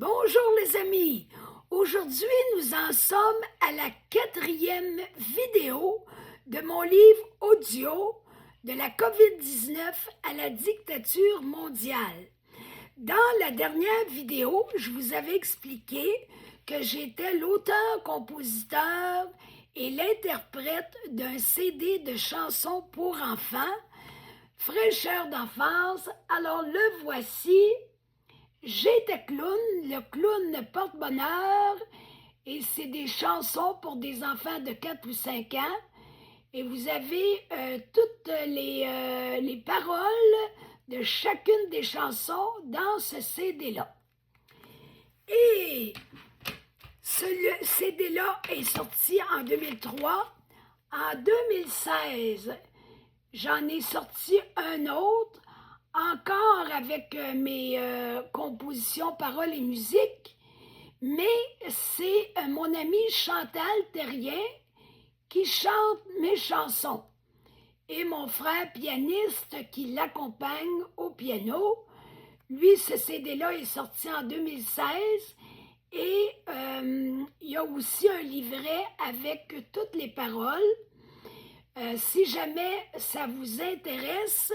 Bonjour les amis, aujourd'hui nous en sommes à la 4e vidéo de mon livre audio de la COVID-19 à la dictature mondiale. Dans la dernière vidéo, je vous avais expliqué que j'étais l'auteur-compositeur et l'interprète d'un CD de chansons pour enfants, Fraîcheur d'enfance. Alors le voici. J'étais clown, le clown porte-bonheur, et c'est des chansons pour des enfants de 4 ou 5 ans. Et vous avez toutes les paroles de chacune des chansons dans ce CD-là. Et ce CD-là est sorti en 2003. En 2016, j'en ai sorti un autre, encore avec mes compositions, paroles et musique, mais c'est mon ami Chantal Terrien qui chante mes chansons et mon frère pianiste qui l'accompagne au piano. Lui, ce CD-là est sorti en 2016 et il y a aussi un livret avec toutes les paroles. Si jamais ça vous intéresse,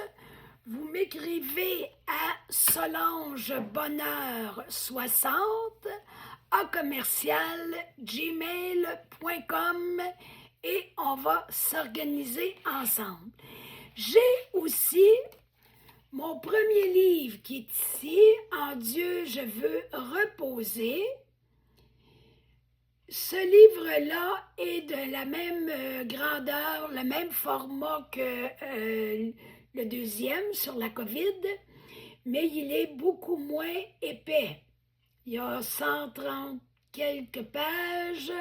vous m'écrivez à solangebonheur60@gmail.com et on va s'organiser ensemble. J'ai aussi mon premier livre qui est ici, En Dieu je veux reposer. Ce livre-là est de la même grandeur, le même format que le deuxième sur la COVID, mais il est beaucoup moins épais. Il y a 130 quelques pages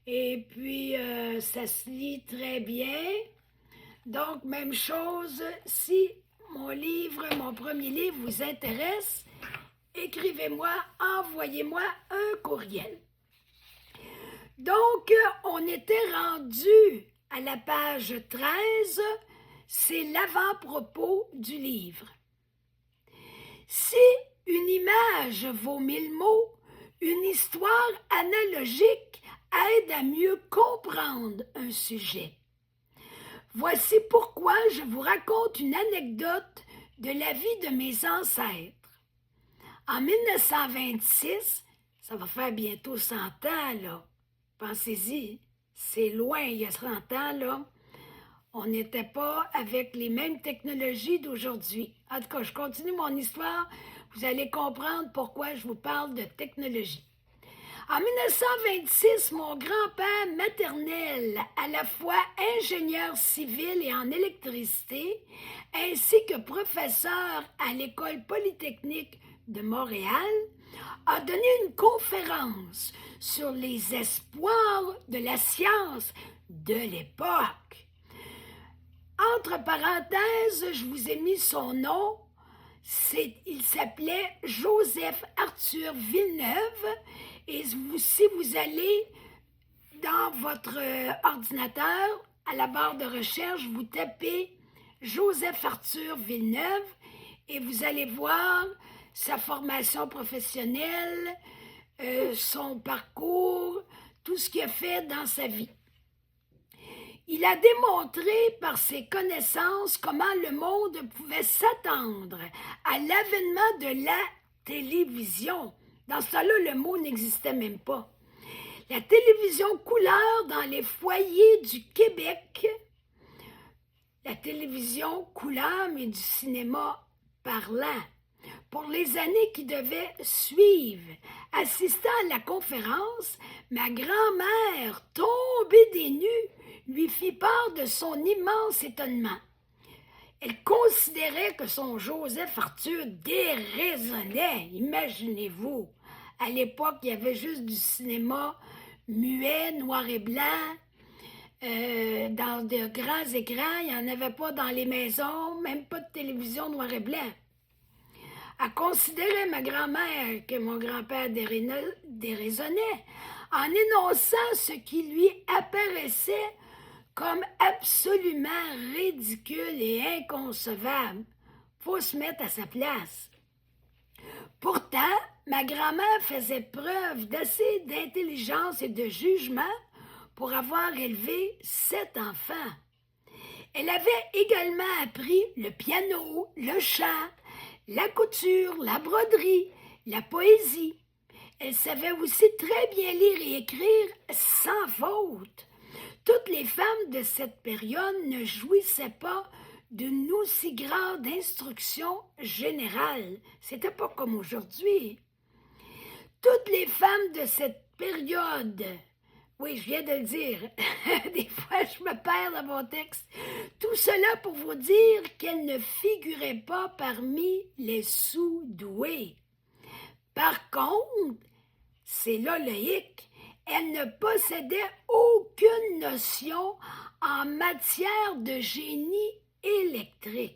et puis ça se lit très bien. Donc, même chose, si mon premier livre vous intéresse, écrivez-moi, envoyez-moi un courriel. Donc, on était rendu à la page 13, c'est l'avant-propos du livre. Si une image vaut 1000 mots, une histoire analogique aide à mieux comprendre un sujet. Voici pourquoi je vous raconte une anecdote de la vie de mes ancêtres. En 1926, ça va faire bientôt 100 ans, là. Pensez-y, c'est loin, il y a 30 ans, là. On n'était pas avec les mêmes technologies d'aujourd'hui. En tout cas, je continue mon histoire. Vous allez comprendre pourquoi je vous parle de technologie. En 1926, mon grand-père maternel, à la fois ingénieur civil et en électricité, ainsi que professeur à l'École polytechnique de Montréal, a donné une conférence sur les espoirs de la science de l'époque. Entre parenthèses, je vous ai mis son nom. Il s'appelait Joseph Arthur Villeneuve. Et si vous allez dans votre ordinateur, à la barre de recherche, vous tapez Joseph Arthur Villeneuve et vous allez voir sa formation professionnelle, son parcours, tout ce qu'il a fait dans sa vie. Il a démontré par ses connaissances comment le monde pouvait s'attendre à l'avènement de la télévision. Dans ce temps-là, le mot n'existait même pas. La télévision couleur dans les foyers du Québec, la télévision couleur, mais du cinéma parlant. Pour les années qui devaient suivre, assistant à la conférence, ma grand-mère, tombée des nues, lui fit part de son immense étonnement. Elle considérait que son Joseph Arthur déraisonnait, imaginez-vous. À l'époque, il y avait juste du cinéma muet, noir et blanc, dans de grands écrans. Il n'y en avait pas dans les maisons, même pas de télévision noir et blanc. Elle considérait ma grand-mère que mon grand-père déraisonnait en énonçant ce qui lui apparaissait comme absolument ridicule et inconcevable. Faut se mettre à sa place. Pourtant, ma ma grand-mère faisait preuve d'assez d'intelligence et de jugement pour avoir élevé 7 enfants. Elle avait également appris le piano, le chant, la couture, la broderie, la poésie. Elle savait aussi très bien lire et écrire sans faute. Toutes les femmes de cette période ne jouissaient pas d'une aussi grande instruction générale. C'était pas comme aujourd'hui. Toutes les femmes de cette période, oui, je viens de le dire, des fois je me perds dans mon texte, tout cela pour vous dire qu'elle ne figurait pas parmi les sous-doués. Par contre, c'est là le hic, elle ne possédait aucune notion en matière de génie électrique.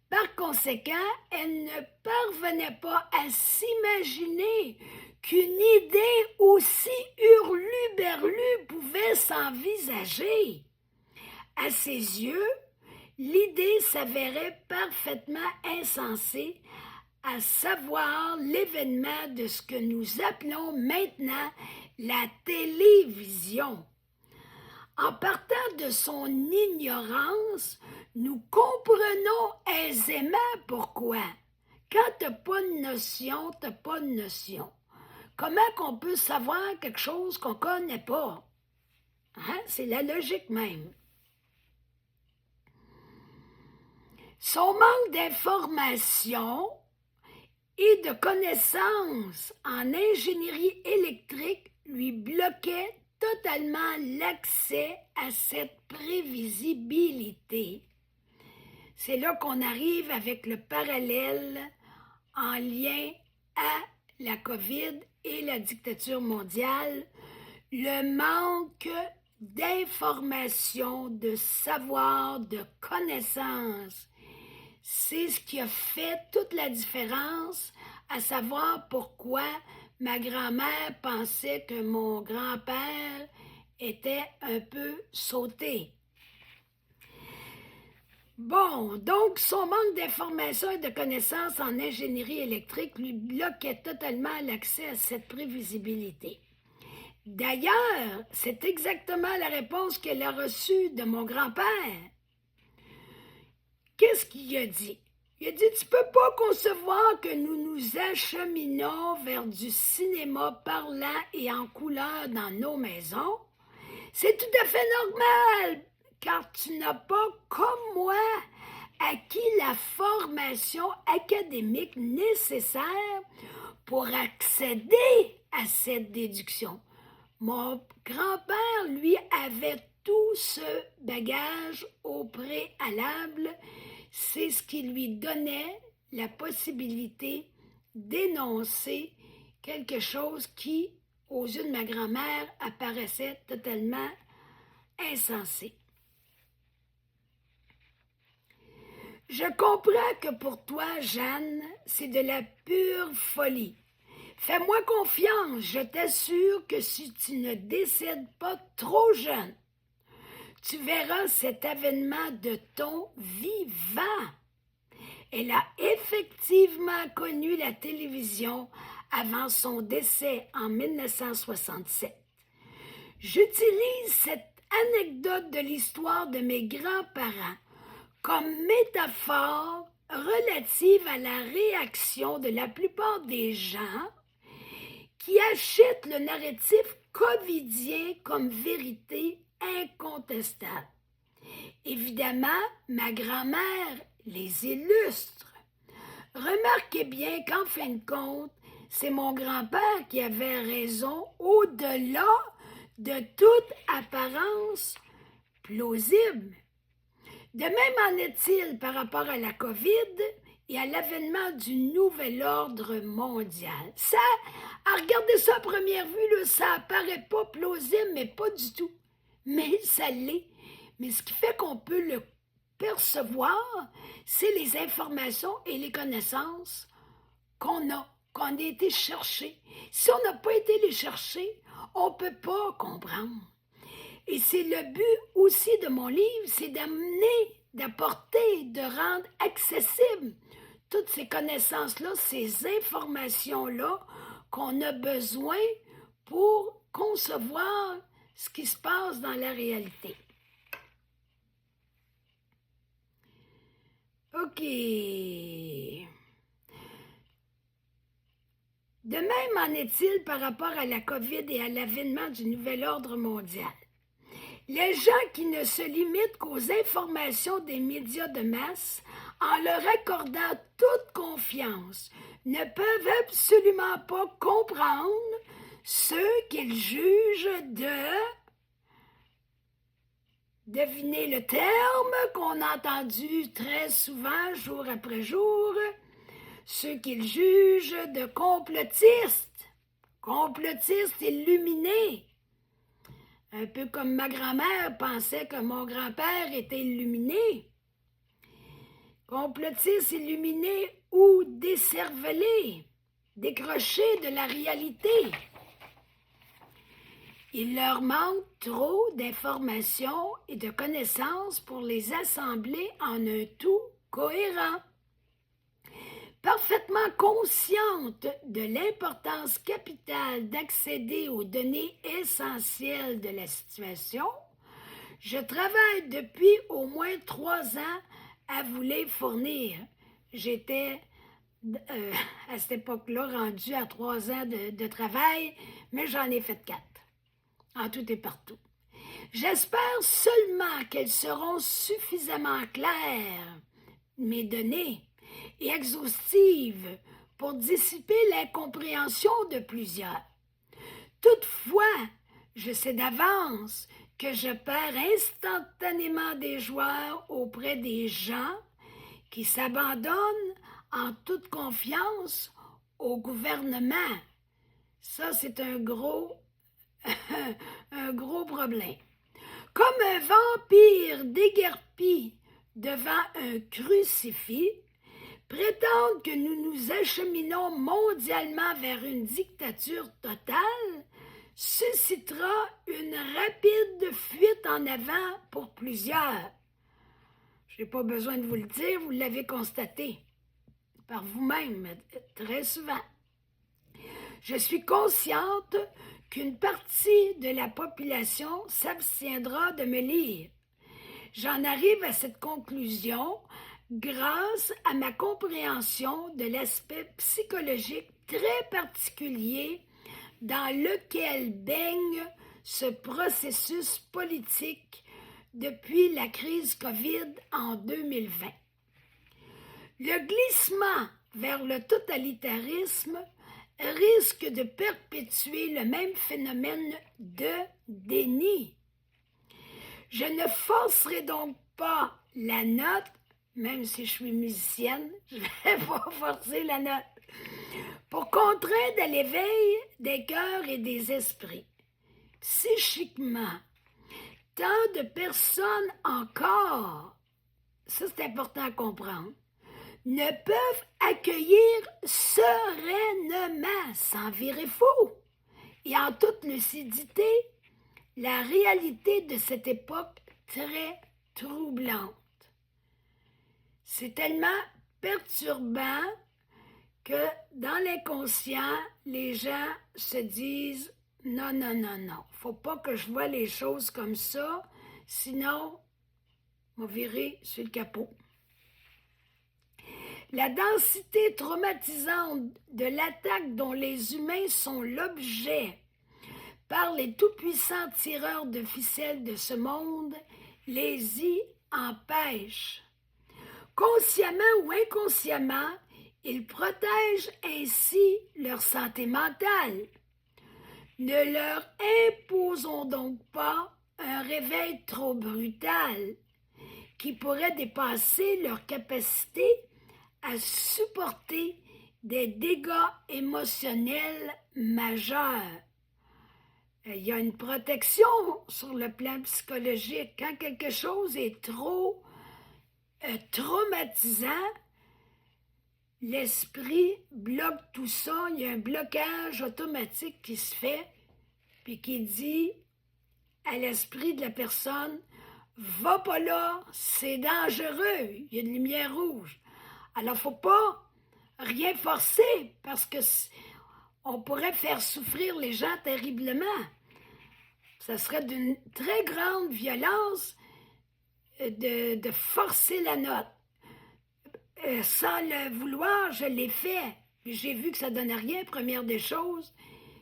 Par conséquent, elle ne parvenait pas à s'imaginer qu'une idée aussi hurluberlue pouvait s'envisager. À ses yeux, l'idée s'avérait parfaitement insensée, à savoir l'événement de ce que nous appelons maintenant la télévision. En partant de son ignorance, nous comprenons aisément pourquoi. Quand t'as pas de notion, t'as pas de notion. Comment qu'on peut savoir quelque chose qu'on connaît pas? Hein? C'est la logique même. Son manque d'information et de connaissances en ingénierie électrique lui bloquait totalement l'accès à cette prévisibilité. C'est là qu'on arrive avec le parallèle en lien à la COVID et la dictature mondiale, le manque d'information, de savoir, de connaissances. C'est ce qui a fait toute la différence, à savoir pourquoi ma grand-mère pensait que mon grand-père était un peu sauté. Bon, donc son manque d'information et de connaissances en ingénierie électrique lui bloquait totalement l'accès à cette prévisibilité. D'ailleurs, c'est exactement la réponse qu'elle a reçue de mon grand-père. Qu'est-ce qu'il a dit? Il a dit, tu peux pas concevoir que nous nous acheminons vers du cinéma parlant et en couleur dans nos maisons. C'est tout à fait normal, car tu n'as pas, comme moi, acquis la formation académique nécessaire pour accéder à cette déduction. Mon grand-père, lui, avait tout ce bagage au préalable. C'est ce qui lui donnait la possibilité d'énoncer quelque chose qui, aux yeux de ma grand-mère, apparaissait totalement insensé. Je comprends que pour toi, Jeanne, c'est de la pure folie. Fais-moi confiance, je t'assure que si tu ne décèdes pas trop jeune, tu verras cet avènement de ton vivant. Elle a effectivement connu la télévision avant son décès en 1967. J'utilise cette anecdote de l'histoire de mes grands-parents comme métaphore relative à la réaction de la plupart des gens qui achètent le narratif covidien comme vérité incontestable. Évidemment, ma grand-mère les illustre. Remarquez bien qu'en fin de compte, c'est mon grand-père qui avait raison au-delà de toute apparence plausible. De même en est-il par rapport à la COVID et à l'avènement du nouvel ordre mondial. Ça, à regarder ça à première vue, là, ça apparaît pas plausible, mais pas du tout. Mais ça l'est. Mais ce qui fait qu'on peut le percevoir, c'est les informations et les connaissances qu'on a été chercher. Si on n'a pas été les chercher, on ne peut pas comprendre. Et c'est le but aussi de mon livre, c'est d'apporter, de rendre accessible toutes ces connaissances-là, ces informations-là qu'on a besoin pour concevoir ce qui se passe dans la réalité. OK. De même en est-il par rapport à la COVID et à l'avènement du nouvel ordre mondial. Les gens qui ne se limitent qu'aux informations des médias de masse, en leur accordant toute confiance, ne peuvent absolument pas comprendre ce qu'ils jugent de... Devinez le terme qu'on a entendu très souvent, jour après jour, ceux qu'ils jugent de complotistes, complotistes illuminés. Un peu comme ma grand-mère pensait que mon grand-père était illuminé. Complotistes illuminés ou décervelés, décrochés de la réalité. Il leur manque trop d'informations et de connaissances pour les assembler en un tout cohérent. Parfaitement consciente de l'importance capitale d'accéder aux données essentielles de la situation, je travaille depuis au moins 3 ans à vous les fournir. J'étais à cette époque-là rendue à 3 ans de travail, mais j'en ai fait 4, en tout et partout. J'espère seulement qu'elles seront suffisamment claires, mes données, et exhaustive pour dissiper l'incompréhension de plusieurs. Toutefois, je sais d'avance que je perds instantanément des joueurs auprès des gens qui s'abandonnent en toute confiance au gouvernement. Ça, c'est un gros problème. Comme un vampire déguerpi devant un crucifix, prétendre que nous nous acheminons mondialement vers une dictature totale suscitera une rapide fuite en avant pour plusieurs. Je n'ai pas besoin de vous le dire, vous l'avez constaté par vous-même très souvent. Je suis consciente qu'une partie de la population s'abstiendra de me lire. J'en arrive à cette conclusion grâce à ma compréhension de l'aspect psychologique très particulier dans lequel baigne ce processus politique depuis la crise COVID en 2020. Le glissement vers le totalitarisme risque de perpétuer le même phénomène de déni. Je ne forcerai donc pas la note, même si je suis musicienne, je ne vais pas forcer la note, pour contraindre à l'éveil des cœurs et des esprits. Psychiquement, tant de personnes encore, ça c'est important à comprendre, ne peuvent accueillir sereinement, sans virer fou, et en toute lucidité, la réalité de cette époque très troublante. C'est tellement perturbant que dans l'inconscient, les gens se disent « Non, non, non, non, faut pas que je vois les choses comme ça, sinon, on va virer sur le capot. » La densité traumatisante de l'attaque dont les humains sont l'objet par les tout-puissants tireurs de ficelles de ce monde les y empêche. Consciemment ou inconsciemment, ils protègent ainsi leur santé mentale. Ne leur imposons donc pas un réveil trop brutal qui pourrait dépasser leur capacité à supporter des dégâts émotionnels majeurs. Il y a une protection sur le plan psychologique. Quand quelque chose est trop traumatisant, l'esprit bloque tout ça. Il y a un blocage automatique qui se fait, puis qui dit à l'esprit de la personne « Va pas là, c'est dangereux, il y a une lumière rouge. » Alors, il ne faut pas rien forcer parce que on pourrait faire souffrir les gens terriblement. Ça serait d'une très grande violence de forcer la note. Sans le vouloir, je l'ai fait. Puis j'ai vu que ça ne donnait rien, première des choses,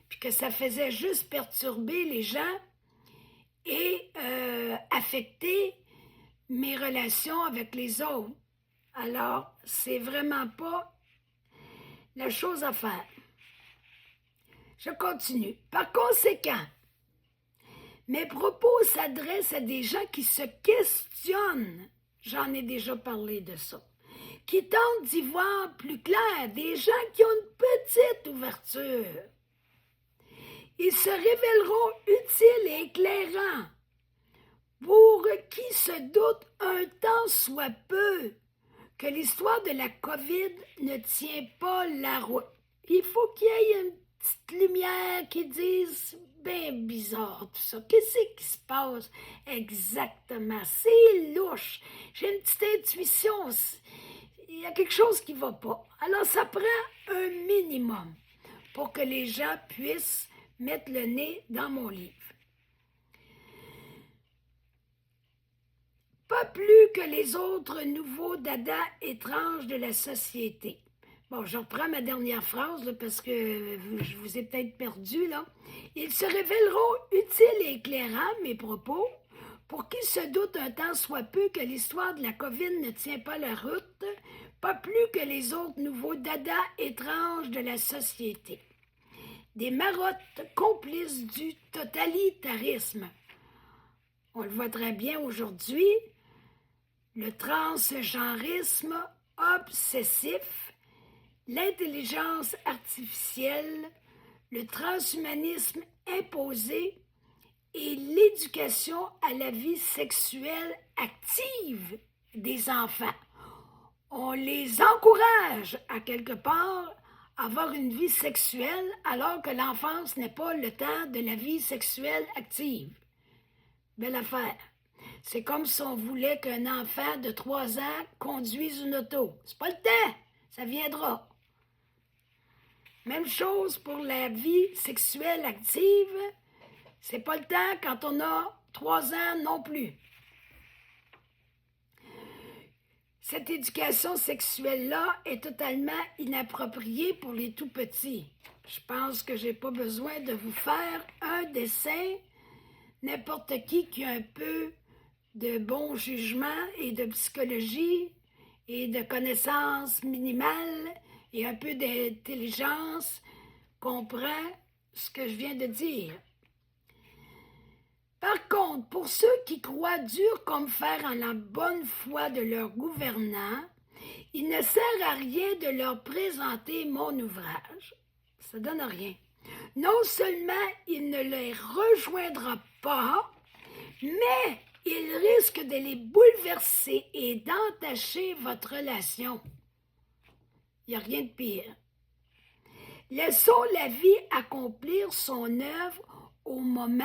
puis que ça faisait juste perturber les gens et affecter mes relations avec les autres. Alors, c'est vraiment pas la chose à faire. Je continue. Par conséquent, mes propos s'adressent à des gens qui se questionnent. J'en ai déjà parlé de ça. Qui tentent d'y voir plus clair, des gens qui ont une petite ouverture. Ils se révéleront utiles et éclairants pour qui se doute un tant soit peu que l'histoire de la COVID ne tient pas la route. Il faut qu'il y ait une petite lumière qui dise « bien bizarre tout ça, qu'est-ce qui se passe exactement? C'est louche, j'ai une petite intuition, il y a quelque chose qui ne va pas. » Alors ça prend un minimum pour que les gens puissent mettre le nez dans mon livre. Pas plus que les autres nouveaux dada étranges de la société. Bon, je reprends ma dernière phrase là, parce que je vous ai peut-être perdu là. Ils se révéleront utiles et éclairants, mes propos, pour qui se doute un tant soit peu que l'histoire de la COVID ne tient pas la route, pas plus que les autres nouveaux dada étranges de la société. Des marottes complices du totalitarisme. On le voit très bien aujourd'hui. Le transgenrisme obsessif, l'intelligence artificielle, le transhumanisme imposé et l'éducation à la vie sexuelle active des enfants. On les encourage à quelque part à avoir une vie sexuelle alors que l'enfance n'est pas le temps de la vie sexuelle active. Belle affaire. C'est comme si on voulait qu'un enfant de 3 ans conduise une auto. C'est pas le temps, ça viendra. Même chose pour la vie sexuelle active. C'est pas le temps quand on a 3 ans non plus. Cette éducation sexuelle-là est totalement inappropriée pour les tout-petits. Je pense que j'ai pas besoin de vous faire un dessin. N'importe qui a un peu de bon jugement et de psychologie et de connaissances minimales et un peu d'intelligence comprend ce que je viens de dire. Par contre, pour ceux qui croient dur comme fer en la bonne foi de leurs gouvernants, il ne sert à rien de leur présenter mon ouvrage. Ça donne rien. Non seulement il ne les rejoindra pas, mais il risque de les bouleverser et d'entacher votre relation. Il n'y a rien de pire. Laissons la vie accomplir son œuvre au moment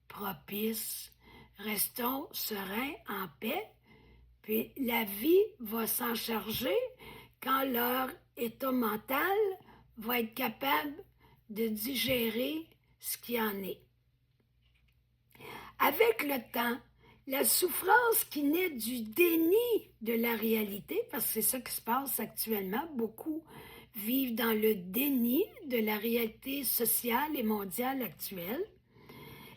propice. Restons sereins, en paix, puis la vie va s'en charger quand leur état mental va être capable de digérer ce qui en est. Avec le temps, la souffrance qui naît du déni de la réalité, parce que c'est ça qui se passe actuellement, beaucoup vivent dans le déni de la réalité sociale et mondiale actuelle.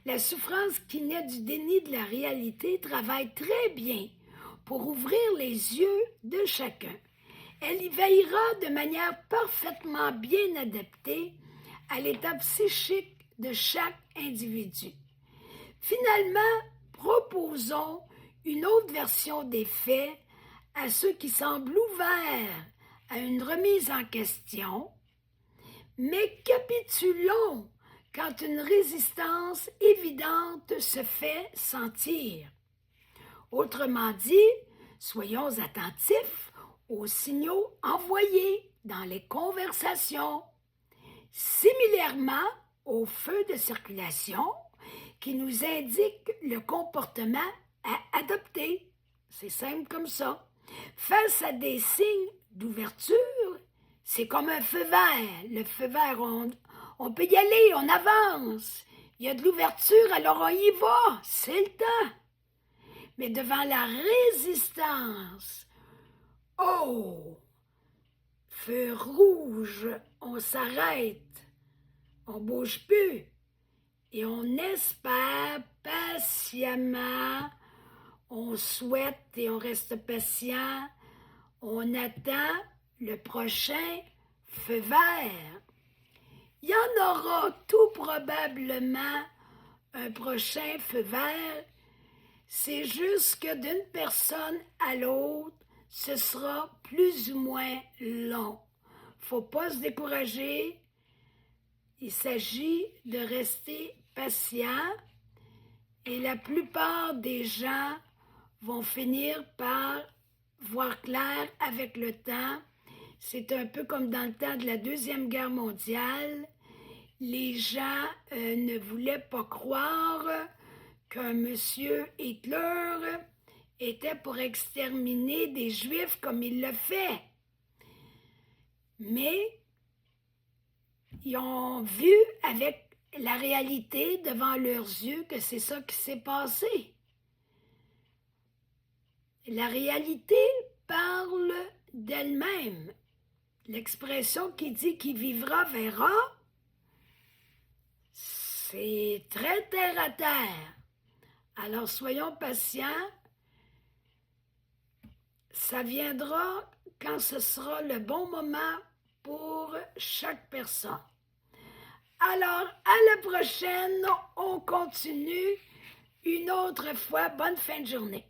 La souffrance qui naît du déni de la réalité travaille très bien pour ouvrir les yeux de chacun. Elle y veillera de manière parfaitement bien adaptée à l'état psychique de chaque individu. Finalement, proposons une autre version des faits à ceux qui semblent ouverts à une remise en question, mais capitulons quand une résistance évidente se fait sentir. Autrement dit, soyons attentifs aux signaux envoyés dans les conversations, similairement aux feux de circulation qui nous indiquent le comportement à adopter. C'est simple comme ça. Face à des signes d'ouverture. C'est comme un feu vert. Le feu vert, on peut y aller, on avance. Il y a de l'ouverture, alors on y va. C'est le temps. Mais devant la résistance, oh, feu rouge, on s'arrête, on bouge plus et on espère patiemment, on souhaite et on reste patient, on attend le prochain feu vert. Il y en aura tout probablement un prochain feu vert. C'est juste que d'une personne à l'autre, ce sera plus ou moins long. Faut pas se décourager. Il s'agit de rester patient et la plupart des gens vont finir par voir clair avec le temps. C'est un peu comme dans le temps de la Deuxième Guerre mondiale. Les gens ne voulaient pas croire qu'un monsieur Hitler était pour exterminer des Juifs comme il le fait. Mais ils ont vu avec la réalité devant leurs yeux que c'est ça qui s'est passé. La réalité parle d'elle-même. L'expression qui dit « qui vivra verra », c'est très terre à terre. Alors soyons patients, ça viendra quand ce sera le bon moment pour chaque personne. Alors, à la prochaine, on continue une autre fois. Bonne fin de journée.